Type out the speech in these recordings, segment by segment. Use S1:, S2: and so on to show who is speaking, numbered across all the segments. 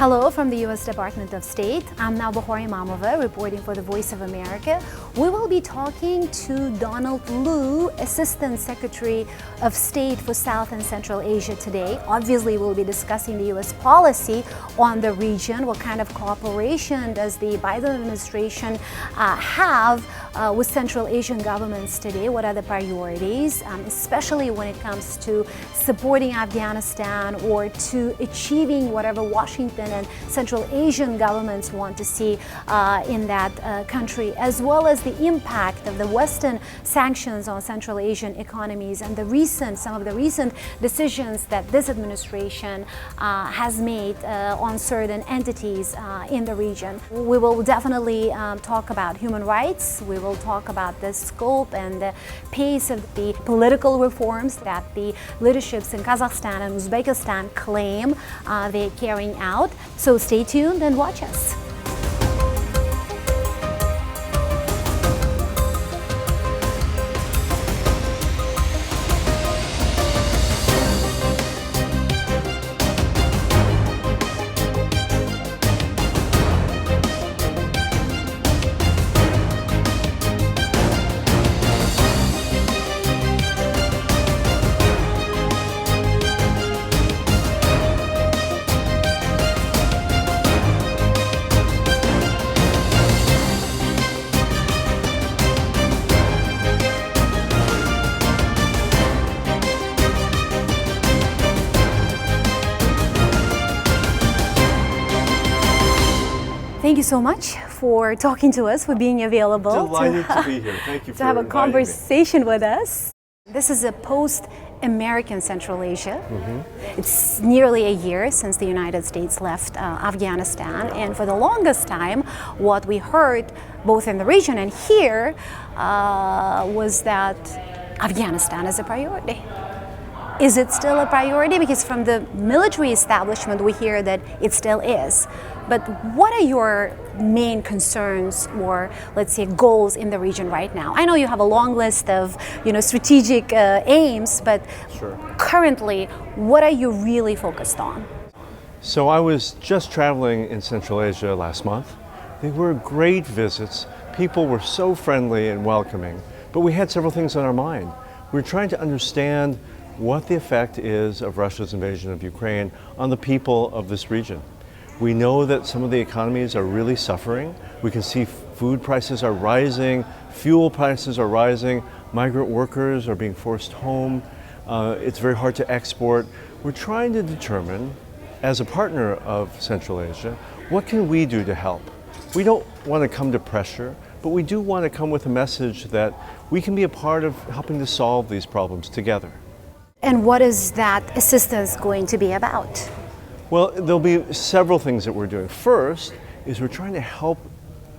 S1: Hello from the U.S. Department of State. I'm Navbahor Imamova, reporting for the Voice of America. We will be talking to Donald Lu, Assistant Secretary of State for South and Central Asia today. Obviously, we'll be discussing the U.S. policy on the region. What kind of cooperation does the Biden administration have with Central Asian governments today? What are the priorities, especially when it comes to supporting Afghanistan or to achieving whatever Washington and Central Asian governments want to see in that country, as well as the impact of the Western sanctions on Central Asian economies and some of the recent decisions that this administration has made on certain entities in the region. We will definitely talk about human rights. We will talk about the scope and the pace of the political reforms that the leaderships in Kazakhstan and Uzbekistan claim they're carrying out. So stay tuned and watch us. Thank you so much for talking to us, for being available.
S2: Delighted to be here. Thank you for
S1: to have a
S2: inviting
S1: conversation with us. This is a post-American Central Asia. It's nearly a year since the United States left Afghanistan, and for the longest time, what we heard both in the region and here was that Afghanistan is a priority. Is it still a priority? Because from the military establishment, we hear that it still is. But what are your main concerns or, let's say, goals in the region right now? I know you have a long list of, strategic aims, but
S2: Sure.
S1: Currently, what are you really focused on?
S2: So I was just traveling in Central Asia last month. They were great visits. People were so friendly and welcoming. But we had several things on our mind. We were trying to understand what the effect is of Russia's invasion of Ukraine on the people of this region. We know that some of the economies are really suffering. We can see food prices are rising, fuel prices are rising, migrant workers are being forced home. It's very hard to export. We're trying to determine, as a partner of Central Asia, what can we do to help? We don't want to come to pressure, but we do want to come with a message that we can be a part of helping to solve these problems together.
S1: And what is that assistance going to be about?
S2: Well, there'll be several things that we're doing. First is we're trying to help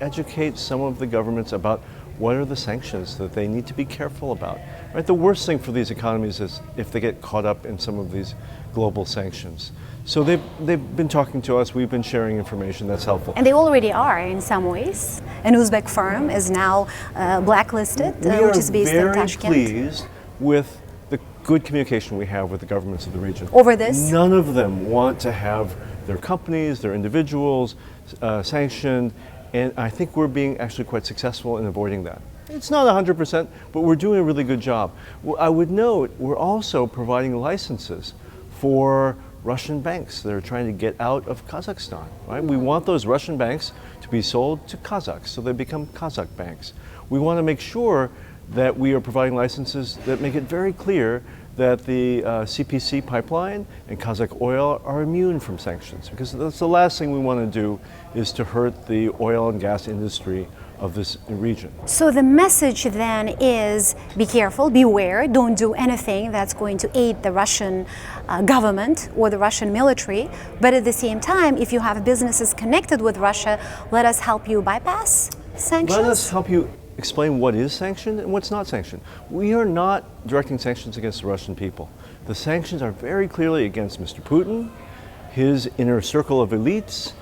S2: educate some of the governments about what are the sanctions that they need to be careful about. Right? The worst thing for these economies is if they get caught up in some of these global sanctions. So they've been talking to us, we've been sharing information that's helpful.
S1: And they already are in some ways. An Uzbek firm is now blacklisted, which is based in Tashkent.
S2: We are very pleased with the good communication we have with the governments of the region.
S1: Over this?
S2: None of them want to have their companies, their individuals sanctioned, and I think we're being actually quite successful in avoiding that. It's not 100%, but we're doing a really good job. Well, I would note we're also providing licenses for Russian banks that are trying to get out of Kazakhstan. Right? We want those Russian banks to be sold to Kazakhs, so they become Kazakh banks. We want to make sure that we are providing licenses that make it very clear that the CPC pipeline and Kazakh oil are immune from sanctions, because that's the last thing we want to do is to hurt the oil and gas industry of this region.
S1: So the message then is be careful, beware, don't do anything that's going to aid the Russian government or the Russian military, but at the same time, if you have businesses connected with Russia, let us help you bypass sanctions.
S2: Let us help you explain what is sanctioned and what's not sanctioned. We are not directing sanctions against the Russian people. The sanctions are very clearly against Mr. Putin, his inner circle of elites,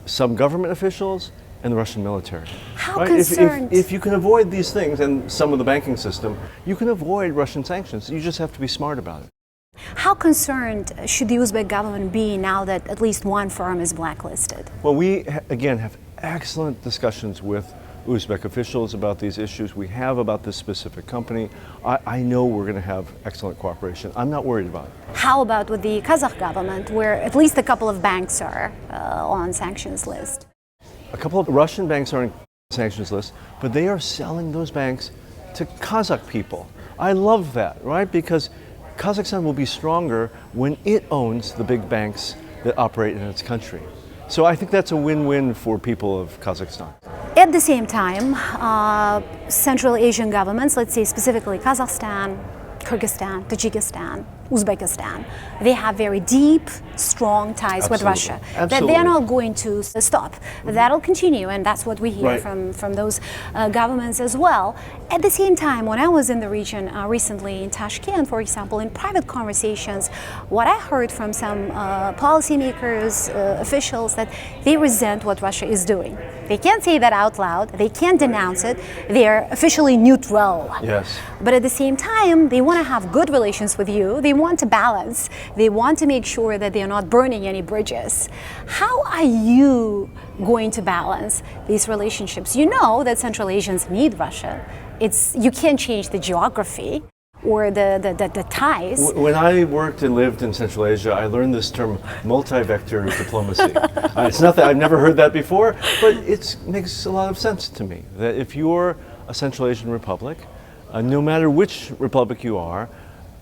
S2: some government officials, and the Russian military.
S1: How
S2: right?
S1: concerned?
S2: If you can avoid these things and some of the banking system, you can avoid Russian sanctions. You just have to be smart about it.
S1: How concerned should the Uzbek government be now that at least one firm is blacklisted?
S2: Well, we, again, have excellent discussions with Uzbek officials about these issues. We have about this specific company. I know we're going to have excellent cooperation. I'm not worried about it.
S1: How about with the Kazakh government, where at least a couple of banks are on sanctions list?
S2: A couple of Russian banks are on sanctions list, but they are selling those banks to Kazakh people. I love that, right? Because Kazakhstan will be stronger when it owns the big banks that operate in its country. So I think that's a win-win for people of Kazakhstan.
S1: At the same time, Central Asian governments, let's say specifically Kazakhstan, Kyrgyzstan, Tajikistan, Uzbekistan, they have very deep, strong ties with Russia that they're not going to stop. That'll continue, and that's what we hear from those governments as well. At the same time, when I was in the region recently in Tashkent, for example, in private conversations, what I heard from some policymakers, officials, that they resent what Russia is doing. They can't say that out loud, they can't denounce it, they're officially neutral.
S2: Yes.
S1: But at the same time, they want to have good relations with you, they want to balance, they want to make sure that they're not burning any bridges. How are you going to balance these relationships? You know that Central Asians need Russia. You can't change the geography or the ties.
S2: When I worked and lived in Central Asia, I learned this term multi-vector diplomacy. It's not that I've never heard that before, but it makes a lot of sense to me that if you're a Central Asian republic, no matter which republic you are,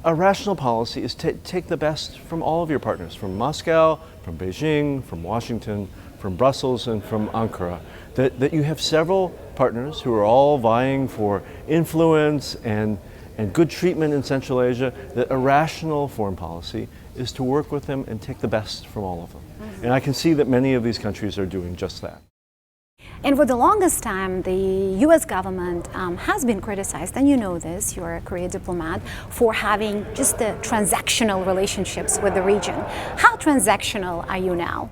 S2: a rational policy is to take the best from all of your partners, from Moscow, from Beijing, from Washington, from Brussels, and from Ankara. That you have several partners who are all vying for influence and good treatment in Central Asia, that a rational foreign policy is to work with them and take the best from all of them. And I can see that many of these countries are doing just that.
S1: And for the longest time, the US government has been criticized, and you know this, you're a career diplomat, for having just the transactional relationships with the region. How transactional are you now?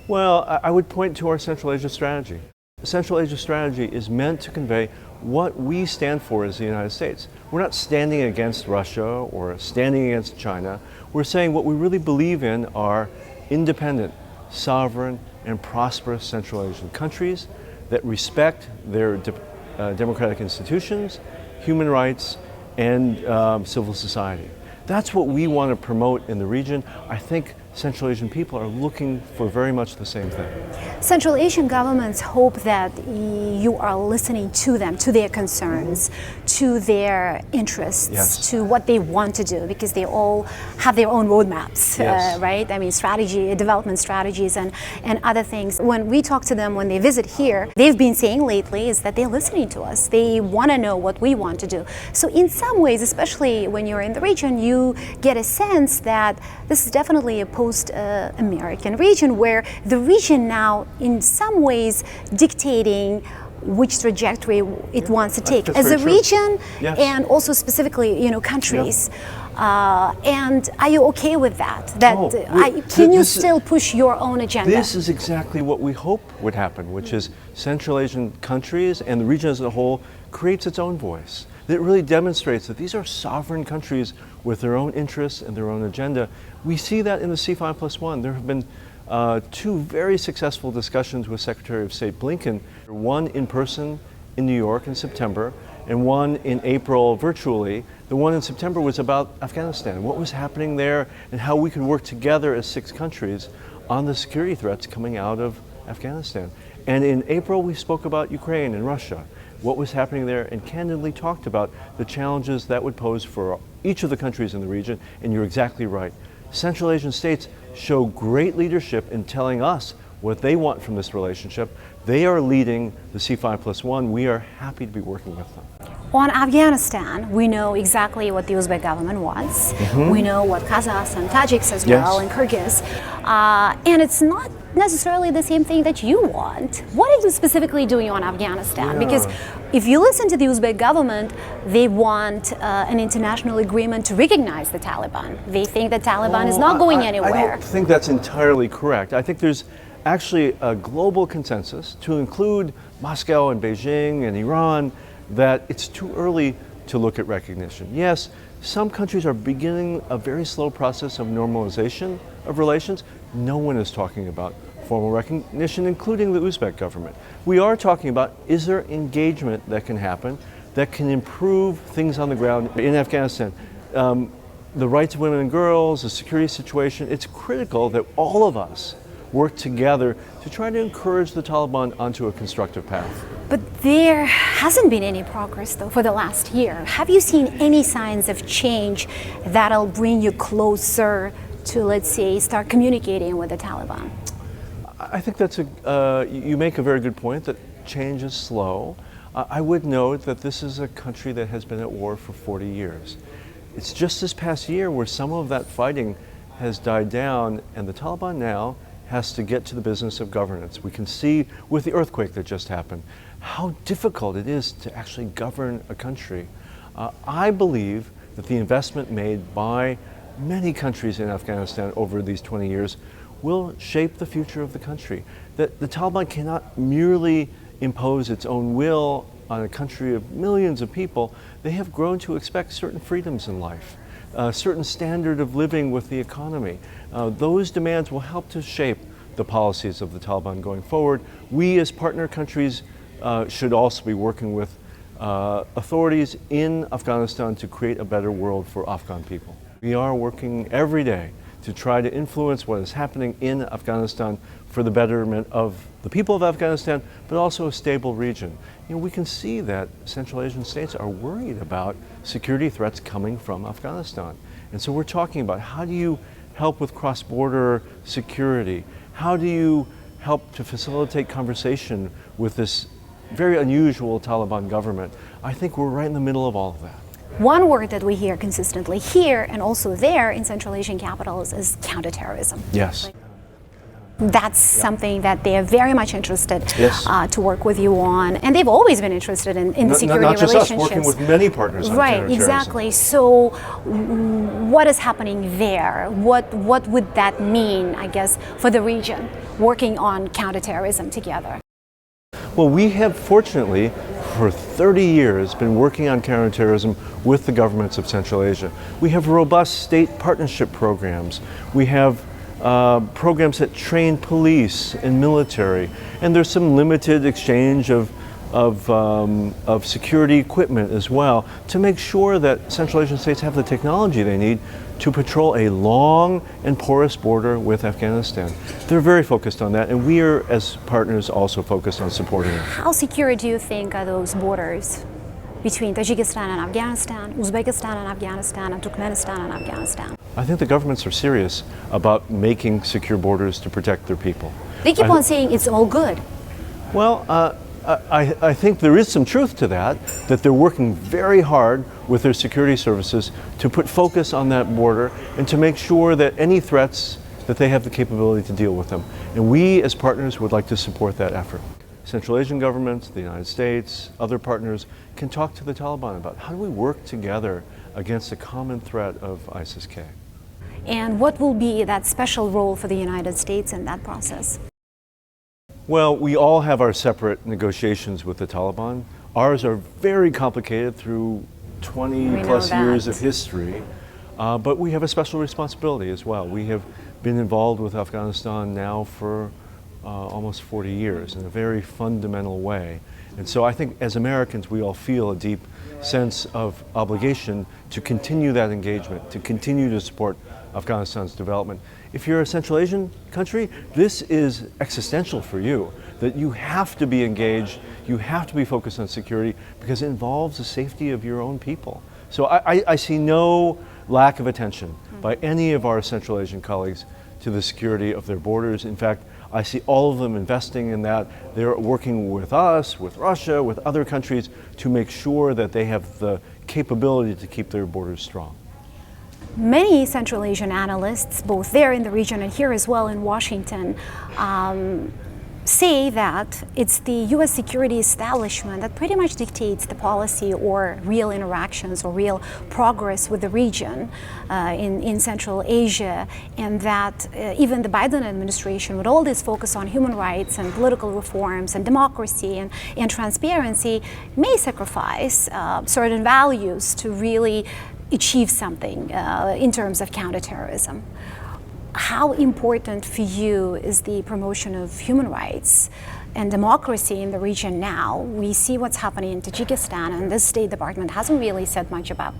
S2: Well, I would point to our Central Asia strategy. The Central Asia strategy is meant to convey what we stand for as the United States. We're not standing against Russia or standing against China. We're saying what we really believe in are independent, sovereign, and prosperous Central Asian countries that respect their democratic institutions, human rights, and civil society. That's what we want to promote in the region. I think Central Asian people are looking for very much the same thing.
S1: Central Asian governments hope that you are listening to them, to their concerns, to their interests, to what they want to do, because they all have their own roadmaps, right? I mean, development strategies and other things. When we talk to them, when they visit here, they've been saying lately is that they're listening to us. They want to know what we want to do. So in some ways, especially when you're in the region, you get a sense that this is definitely a post-American region, where the region now in some ways dictating which trajectory it wants to take as a region, and also specifically, countries. And are you okay with that? Can you still push your own agenda?
S2: This is exactly what we hope would happen, which is Central Asian countries and the region as a whole creates its own voice. That really demonstrates that these are sovereign countries with their own interests and their own agenda. We see that in the C5+1. There have been two very successful discussions with Secretary of State Blinken, one in person in New York in September, and one in April virtually. The one in September was about Afghanistan, what was happening there, and how we could work together as 6 countries on the security threats coming out of Afghanistan. And in April, we spoke about Ukraine and Russia, what was happening there, and candidly talked about the challenges that would pose for each of the countries in the region. And you're exactly right. Central Asian states show great leadership in telling us what they want from this relationship. They are leading the C5+1. We are happy to be working with them.
S1: On Afghanistan, we know exactly what the Uzbek government wants. We know what Kazakhs and Tajiks as well, and Kyrgyz. And it's not necessarily the same thing that you want. What are you specifically doing on Afghanistan? Because if you listen to the Uzbek government, they want an international agreement to recognize the Taliban. They think the Taliban is not going anywhere.
S2: I don't think that's entirely correct. I think there's actually a global consensus, to include Moscow and Beijing and Iran, that it's too early to look at recognition. Yes, Some countries are beginning a very slow process of normalization of relations. No one is talking about formal recognition, including the Uzbek government. We are talking about, is there engagement that can happen that can improve things on the ground in Afghanistan? The rights of women and girls, the security situation, it's critical that all of us work together to try to encourage the Taliban onto a constructive path.
S1: But there hasn't been any progress, though, for the last year. Have you seen any signs of change that'll bring you closer to, let's say, start communicating with the Taliban?
S2: I think you make a very good point that change is slow. I would note that this is a country that has been at war for 40 years. It's just this past year where some of that fighting has died down, and the Taliban now has to get to the business of governance. We can see with the earthquake that just happened how difficult it is to actually govern a country. I believe that the investment made by many countries in Afghanistan over these 20 years will shape the future of the country. That the Taliban cannot merely impose its own will on a country of millions of people. They have grown to expect certain freedoms in life, a certain standard of living with the economy. Those demands will help to shape the policies of the Taliban going forward. We as partner countries should also be working with authorities in Afghanistan to create a better world for Afghan people. We are working every day to try to influence what is happening in Afghanistan for the betterment of the people of Afghanistan, but also a stable region. We can see that Central Asian states are worried about security threats coming from Afghanistan. And so we're talking about, how do you help with cross-border security? How do you help to facilitate conversation with this very unusual Taliban government? I think we're right in the middle of all of that.
S1: One word that we hear consistently here and also there in Central Asian capitals is counterterrorism.
S2: Yes.
S1: That's something that they are very much interested to work with you on, and they've always been interested in the security
S2: not just
S1: relationships.
S2: Us, working with many partners on
S1: right,
S2: counterterrorism.
S1: exactly. So, what is happening there? What would that mean, I guess, for the region, working on counterterrorism together?
S2: Well, we have fortunately, for 30 years, been working on counterterrorism with the governments of Central Asia. We have robust state partnership programs. We have programs that train police and military, and there's some limited exchange of security equipment as well to make sure that Central Asian states have the technology they need to patrol a long and porous border with Afghanistan. They're very focused on that, and we are, as partners, also focused on supporting it.
S1: How secure do you think are those borders between Tajikistan and Afghanistan, Uzbekistan and Afghanistan, and Turkmenistan and Afghanistan?
S2: I think the governments are serious about making secure borders to protect their people.
S1: They keep on saying it's all good.
S2: Well, I think there is some truth to that they're working very hard with their security services to put focus on that border and to make sure that any threats, that they have the capability to deal with them. And we as partners would like to support that effort. Central Asian governments, the United States, other partners can talk to the Taliban about how do we work together against the common threat of ISIS-K.
S1: And what will be that special role for the United States in that process?
S2: Well, we all have our separate negotiations with the Taliban. Ours are very complicated through 20 plus years of history, but we have a special responsibility as well. We have been involved with Afghanistan now for almost 40 years in a very fundamental way. And so I think as Americans, we all feel a deep sense of obligation to continue that engagement, to continue to support Afghanistan's development. If you're a Central Asian country, this is existential for you, that you have to be engaged, you have to be focused on security because it involves the safety of your own people. So I see no lack of attention by any of our Central Asian colleagues to the security of their borders. In fact, I see all of them investing in that. They're working with us, with Russia, with other countries to make sure that they have the capability to keep their borders strong.
S1: Many Central Asian analysts, both there in the region and here as well in Washington, say that it's the U.S. security establishment that pretty much dictates the policy or real interactions or real progress with the region in Central Asia, and that even the Biden administration, with all this focus on human rights and political reforms and democracy and transparency, may sacrifice certain values to really achieve something in terms of counterterrorism. How important for you is the promotion of human rights and democracy in the region now? We see what's happening in Tajikistan, and the State Department hasn't really said much about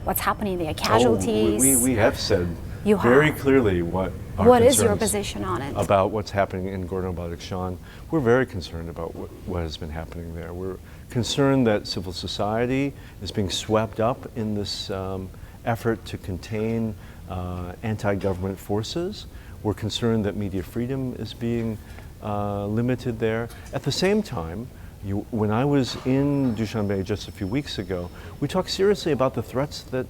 S1: what's happening there, casualties.
S2: We have said
S1: You
S2: very
S1: have.
S2: clearly what our
S1: What is your
S2: concerns
S1: position on it?
S2: about what's happening in Gorno-Badakhshan. We're very concerned about what has been happening there. We're concerned that civil society is being swept up in this effort to contain anti-government forces. We're concerned that media freedom is being limited there. At the same time, when I was in Dushanbe just a few weeks ago, we talked seriously about the threats that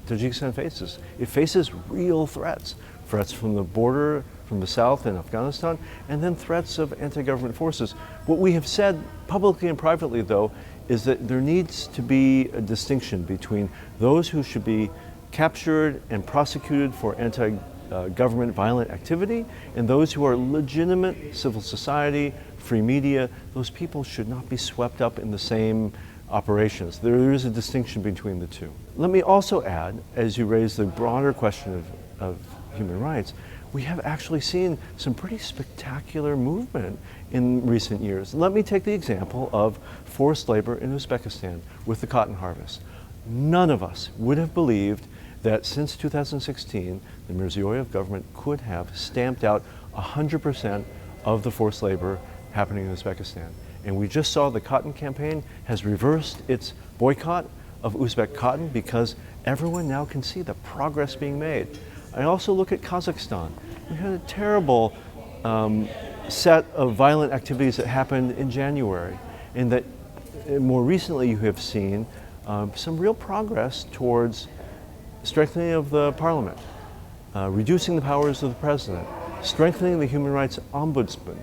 S2: Tajikistan faces. It faces real threats. Threats from the border, from the south in Afghanistan, and then threats of anti-government forces. What we have said publicly and privately, though, is that there needs to be a distinction between those who should be captured and prosecuted for anti-government violent activity and those who are legitimate civil society, free media. Those people should not be swept up in the same operations. There is a distinction between the two. Let me also add, as you raise the broader question of human rights, we have actually seen some pretty spectacular movement in recent years. Let me take the example of forced labor in Uzbekistan with the cotton harvest. None of us would have believed that since 2016, the Mirziyoyev government could have stamped out 100% of the forced labor happening in Uzbekistan. And we just saw the cotton campaign has reversed its boycott of Uzbek cotton because everyone now can see the progress being made. I also look at Kazakhstan. We had a terrible set of violent activities that happened in January, and that more recently you have seen some real progress towards strengthening of the parliament, reducing the powers of the president, strengthening the human rights ombudsman,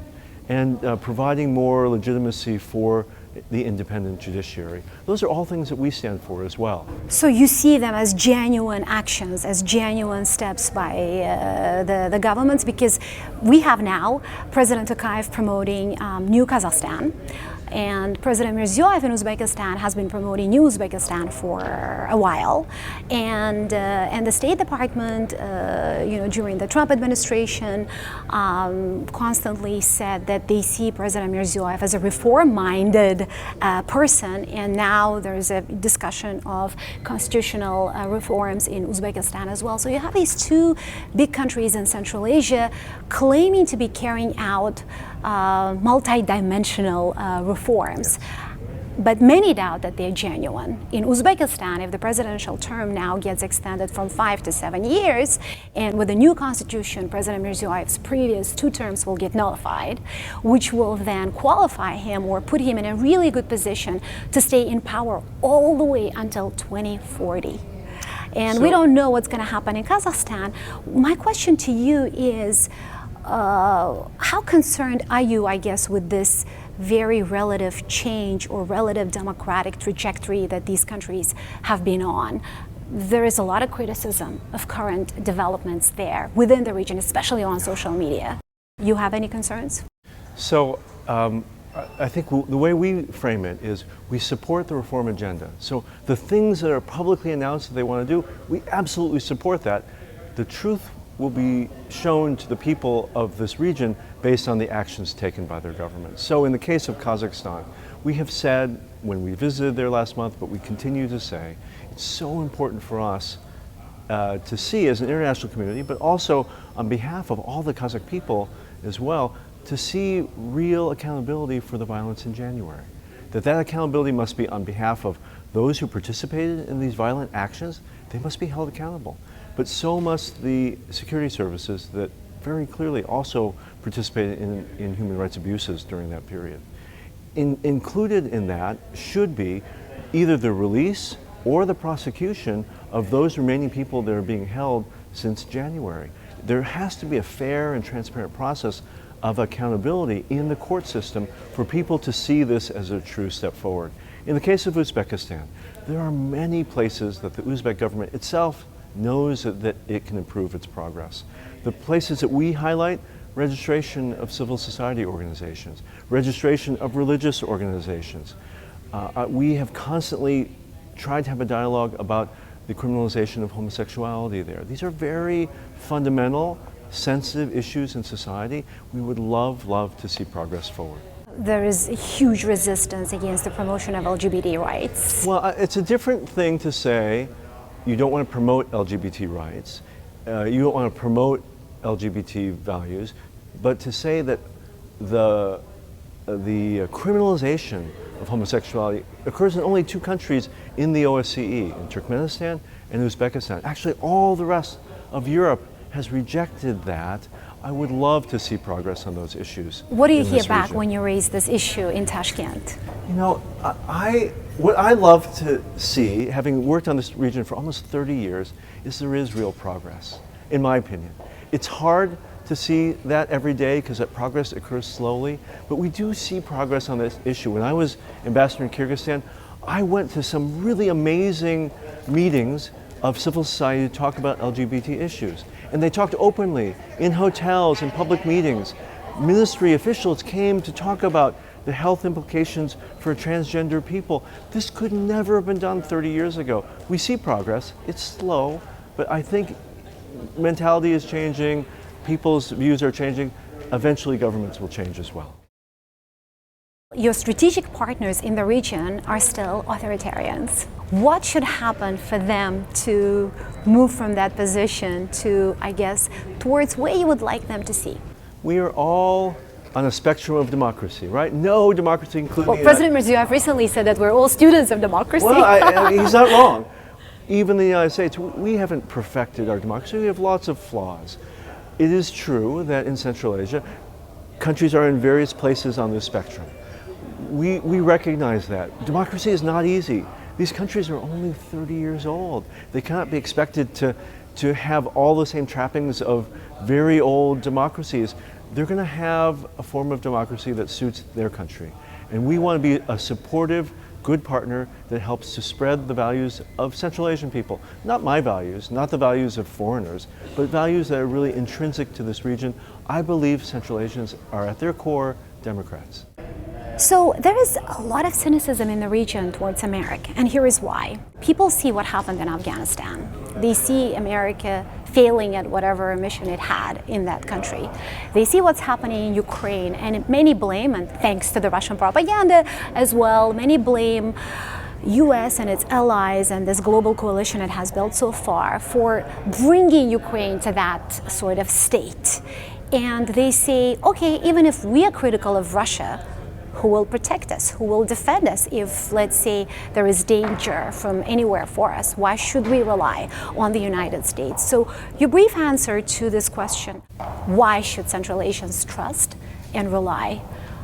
S2: and providing more legitimacy for the independent judiciary. Those are all things that we stand for as well.
S1: So you see them as genuine actions, as genuine steps by the governments, because we have now President Tokayev promoting New Kazakhstan, and President Mirziyoyev in Uzbekistan has been promoting New Uzbekistan for a while, and the State Department, during the Trump administration, constantly said that they see President Mirziyoyev as a reform-minded person, and now there's a discussion of constitutional reforms in Uzbekistan as well. So you have these two big countries in Central Asia claiming to be carrying out multi-dimensional reforms. But many doubt that they're genuine. In Uzbekistan, if the presidential term now gets extended from 5 to 7 years, and with the new constitution, President Mirziyoyev's previous 2 terms will get nullified, which will then qualify him or put him in a really good position to stay in power all the way until 2040. And we don't know what's going to happen in Kazakhstan. My question to you is, how concerned are you, I guess, with this very relative change or relative democratic trajectory that these countries have been on? There is a lot of criticism of current developments there within the region, especially on social media. You have any concerns?
S2: So I think the way we frame it is we support the reform agenda. So the things that are publicly announced that they want to do, we absolutely support that. The truth will be shown to the people of this region based on the actions taken by their government. So in the case of Kazakhstan, we have said when we visited there last month, but we continue to say, it's so important for us to see as an international community, but also on behalf of all the Kazakh people as well, to see real accountability for the violence in January. That accountability must be on behalf of those who participated in these violent actions. They must be held accountable. But so must the security services that very clearly also participated in human rights abuses during that period. Included in that should be either the release or the prosecution of those remaining people that are being held since January. There has to be a fair and transparent process of accountability in the court system for people to see this as a true step forward. In the case of Uzbekistan, there are many places that the Uzbek government itself knows that it can improve its progress. The places that we highlight: registration of civil society organizations, registration of religious organizations. We have constantly tried to have a dialogue about the criminalization of homosexuality there. These are very fundamental, sensitive issues in society. We would love to see progress forward.
S1: There is a huge resistance against the promotion of LGBT rights.
S2: Well, it's a different thing to say you don't want to promote LGBT rights, you don't want to promote LGBT values, but to say that the criminalization of homosexuality occurs in only 2 countries in the OSCE, in Turkmenistan and Uzbekistan. Actually, all the rest of Europe has rejected that. I would love to see progress on those issues.
S1: What do you hear back when you raise this issue in Tashkent?
S2: You know, what I love to see, having worked on this region for almost 30 years, is there is real progress, in my opinion. It's hard to see that every day because that progress occurs slowly, but we do see progress on this issue. When I was ambassador in Kyrgyzstan, I went to some really amazing meetings of civil society to talk about LGBT issues. And they talked openly in hotels, in public meetings. Ministry officials came to talk about the health implications for transgender people. This could never have been done 30 years ago. We see progress. It's slow, but I think mentality is changing, people's views are changing. Eventually governments will change as well.
S1: Your strategic partners in the region are still authoritarians. What should happen for them to move from that position to, I guess, towards where you would like them to see?
S2: We are all on a spectrum of democracy, right? No democracy, including...
S1: Well, President Mirziyoyev recently said that we're all students of democracy.
S2: Well, he's not wrong. Even the United States, we haven't perfected our democracy. We have lots of flaws. It is true that in Central Asia, countries are in various places on this spectrum. We recognize that. Democracy is not easy. These countries are only 30 years old. They cannot be expected to have all the same trappings of very old democracies. They're going to have a form of democracy that suits their country. And we want to be a supportive, good partner that helps to spread the values of Central Asian people. Not my values, not the values of foreigners, but values that are really intrinsic to this region. I believe Central Asians are at their core Democrats.
S1: So there is a lot of cynicism in the region towards America, and here is why. People see what happened in Afghanistan. They see America failing at whatever mission it had in that country. They see what's happening in Ukraine, and many blame, and thanks to the Russian propaganda as well, many blame US and its allies and this global coalition it has built so far for bringing Ukraine to that sort of state. And they say, okay, even if we are critical of Russia, who will protect us, who will defend us if, let's say, there is danger from anywhere for us? Why should we rely on the United States? So your brief answer to this question, why should Central Asians trust and rely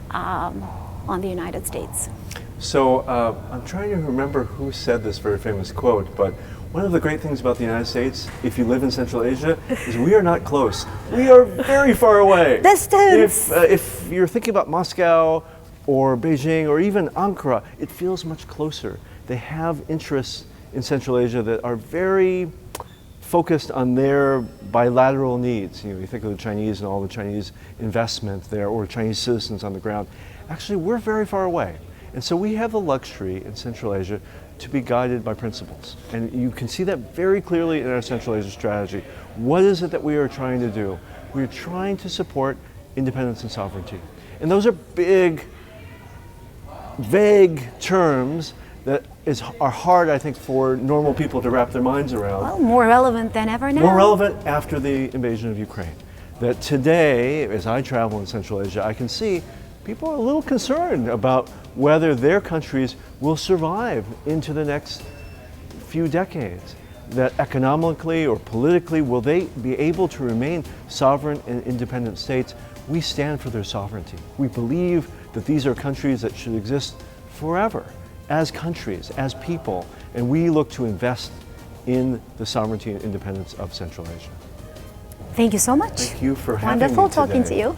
S1: on the United States?
S2: So I'm trying to remember who said this very famous quote, but one of the great things about the United States, if you live in Central Asia, is we are not close. We are very far away.
S1: Distance!
S2: If you're thinking about Moscow, or Beijing, or even Ankara, it feels much closer. They have interests in Central Asia that are very focused on their bilateral needs. You know, you think of the Chinese and all the Chinese investment there, or Chinese citizens on the ground. Actually, we're very far away. And so we have the luxury in Central Asia to be guided by principles. And you can see that very clearly in our Central Asia strategy. What is it that we are trying to do? We're trying to support independence and sovereignty. And those are big, vague terms that are hard, I think, for normal people to wrap their minds around.
S1: Well, more relevant than ever now.
S2: More relevant after the invasion of Ukraine. That today, as I travel in Central Asia, I can see people are a little concerned about whether their countries will survive into the next few decades. That economically or politically, will they be able to remain sovereign and independent states? We stand for their sovereignty. We believe that these are countries that should exist forever as countries, as people, and we look to invest in the sovereignty and independence of Central Asia.
S1: Thank you so much.
S2: Thank you for having me today.
S1: Wonderful talking to you.